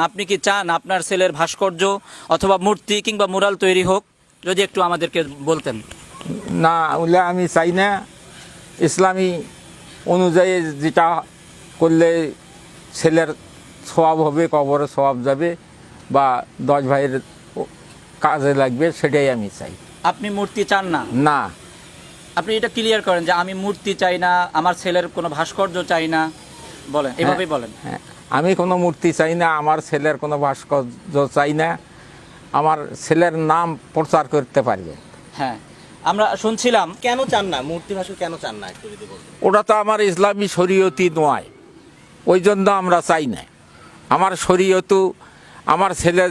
আপনি কি চান আপনার ছেলের ভাস্কর্য অথবা মূর্তি কিংবা মুরাল তৈরি হোক? যদি একটু আমাদেরকে বলতেন। না, ওগুলো আমি চাই না। ইসলামী অনুযায়ী যেটা করলে ছেলের সওয়াব হবে, কবরে সওয়াব যাবে বা 10 ভাইয়ের কাজে লাগবে, সেটাই আমি চাই। আপনি মূর্তি চান না? না। আপনি এটা ক্লিয়ার করেন যে আমি মূর্তি চাই না, আমার ছেলের কোনো ভাস্কর্য চাই না, বলেন, এভাবেই বলেন। হ্যাঁ, আমি কোনো মূর্তি চাই না, আমার ছেলের কোনো ভাস্কর্য চাই না, আমার ছেলের নাম প্রচার করতে পারবে। হ্যাঁ, আমরা শুনছিলাম। কেন চান না মূর্তি ভাস্কর, কেন চান না একটু যদি বলতেন? ওটা তো আমার ইসলামী শরীয়তি নয়, ওই জন্য আমরা চাই না। আমার শরীয়তু, আমার ছেলে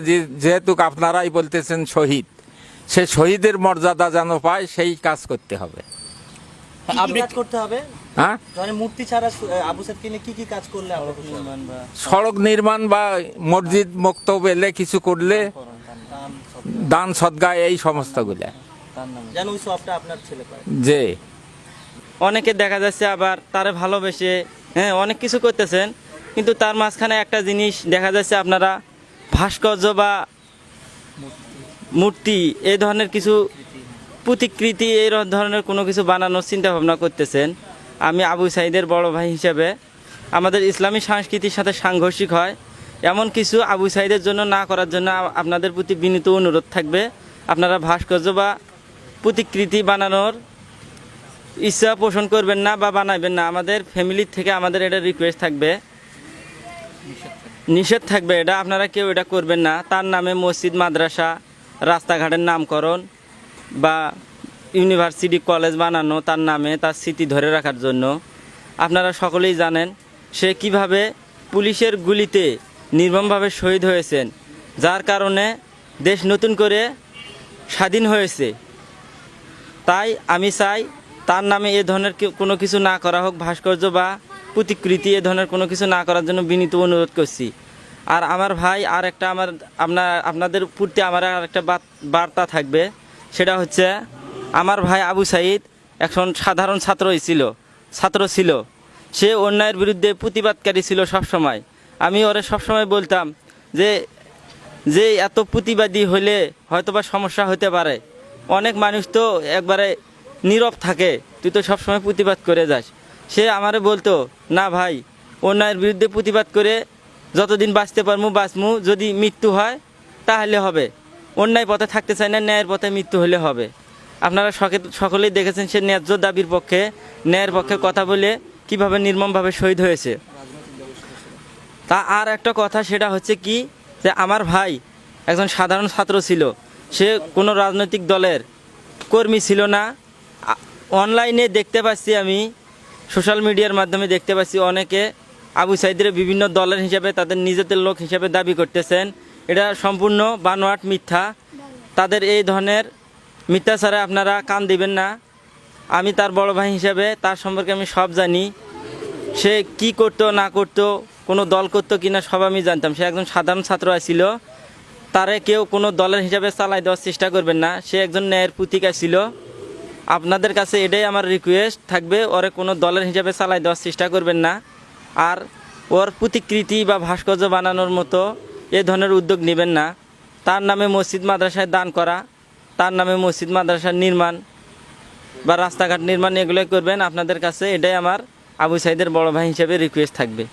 যেহেতু আপনারাই বলতেছেন শহীদ, সে শহীদের মর্যাদা যেন পায়, সেই কাজ করতে হবে। কি আপনি কাজ করতে হবে? হ্যাঁ, মানে মূর্তি ছাড়া আবু সাইদকে নিয়ে কি কাজ করলে আমরা খুশি হব? সড়ক নির্মাণ বা মসজিদ মক্তব এলে কিছু করলে, দান সদকা, এই সমস্তগুলা যেন ওই সবটা আপনার ছেলে পায়। যে অনেকে দেখা যাচ্ছে আবার তারে ভালোবেসে অনেক কিছু করতেছেন, কিন্তু তার মাঝখানে একটা জিনিস দেখা যাচ্ছে, আপনারা ভাস্কর্য বা মূর্তি এই ধরনের কিছু প্রতিকৃতি এই ধরনের কোনো কিছু বানানোর চিন্তা ভাবনা করতেছেন। আমি আবু সাইদের বড় ভাই হিসেবে আমাদের ইসলামী সংস্কৃতির সাথে সাংঘর্ষিক হয় এমন কিছু আবু সাইদের জন্য না করার জন্য আপনাদের প্রতি বিনীত অনুরোধ থাকবে। আপনারা ভাস্কর্য বা প্রতিকৃতি বানানোর ইচ্ছা পোষণ করবেন না বা বানাবেন না। আমাদের ফ্যামিলির থেকে আমাদের এটা রিকোয়েস্ট থাকবে, নিষেধ থাকবে, এটা আপনারা কেউ এটা করবেন না। তার নামে মসজিদ, মাদ্রাসা, রাস্তাঘাটের নামকরণ বা ইউনিভার্সিটি, কলেজ বানানো তার নামে, তার স্মৃতি ধরে রাখার জন্য। আপনারা সকলেই জানেন সে কিভাবে পুলিশের গুলিতে নির্মমভাবে শহীদ হয়েছেন, যার কারণে দেশ নতুন করে স্বাধীন হয়েছে। তাই আমি চাই তার নামে এ ধরনের কোনো কিছু না করা হোক, ভাস্কর্য বা প্রতিকৃতি এ ধরনের কোনো কিছু না করার জন্য বিনীত অনুরোধ করছি। আর আমার ভাই, আর একটা আপনাদের প্রতি আমার আর একটা বার্তা থাকবে, সেটা হচ্ছে আমার ভাই আবু সাইদ একজন সাধারণ ছাত্র ছিল। সে অন্যায়ের বিরুদ্ধে প্রতিবাদকারী ছিল সবসময়। আমি ওরে সবসময় বলতাম যে এত প্রতিবাদী হলে হয়তোবা সমস্যা হতে পারে, অনেক মানুষ তো একবারে নীরব থাকে, তুই তো সবসময় প্রতিবাদ করে যাস। সে আমারে বলতো, না ভাই, অন্যায়ের বিরুদ্ধে প্রতিবাদ করে যতদিন বাঁচতে পারমু বাঁচমু, যদি মৃত্যু হয় তাহলে হবে। অন্যায় পথে থাকতে চাই না, ন্যায়ের পথে মৃত্যু হলে হবে। আপনারা সকলেই দেখেছেন সে ন্যায্য দাবির পক্ষে, ন্যায়ের পক্ষে কথা বলে কিভাবে নির্মমভাবে শহীদ হয়েছে। তা আর একটা কথা, সেটা হচ্ছে কি, যে আমার ভাই একজন সাধারণ ছাত্র ছিল, সে কোনো রাজনৈতিক দলের কর্মী ছিল না। অনলাইনে দেখতে পাচ্ছি, আমি সোশ্যাল মিডিয়ার মাধ্যমে দেখতে পাচ্ছি অনেকে আবু সাইদের বিভিন্ন দলের হিসাবে, তাদের নিজেদের লোক হিসাবে দাবি করতেছেন। এটা সম্পূর্ণ বানোয়াট, মিথ্যা। তাদের এই ধরনের মিথ্যাচারে আপনারা কান দিবেন না। আমি তার বড় ভাই হিসাবে তার সম্পর্কে আমি সব জানি। সে কি করতো না করতো, কোনো দল করতো কিনা, সব আমি জানতাম। সে একজন সাধারণ ছাত্র ছিল, তারে কেউ কোনো দলের হিসাবে চালাই দেওয়ার চেষ্টা করবেন না। সে একজন ন্যায়ের প্রতীক ছিল। আপনাদের কাছে এটাই আমার রিকোয়েস্ট থাকবে, ওরে কোনো দলের হিসাবে চালাই দেওয়ার চেষ্টা করবেন না। আর ওর প্রতিকৃতি বা ভাস্কর্য বানানোর মতো এ ধরনের উদ্যোগ নেবেন না। তার নামে মসজিদ মাদ্রাসায় দান করা, তার নামে মসজিদ মাদ্রাসার নির্মাণ বা রাস্তাঘাট নির্মাণ, এগুলোই করবেন। আপনাদের কাছে এটাই আমার আবু সাইদের বড় ভাই হিসেবে রিকোয়েস্ট থাকবে।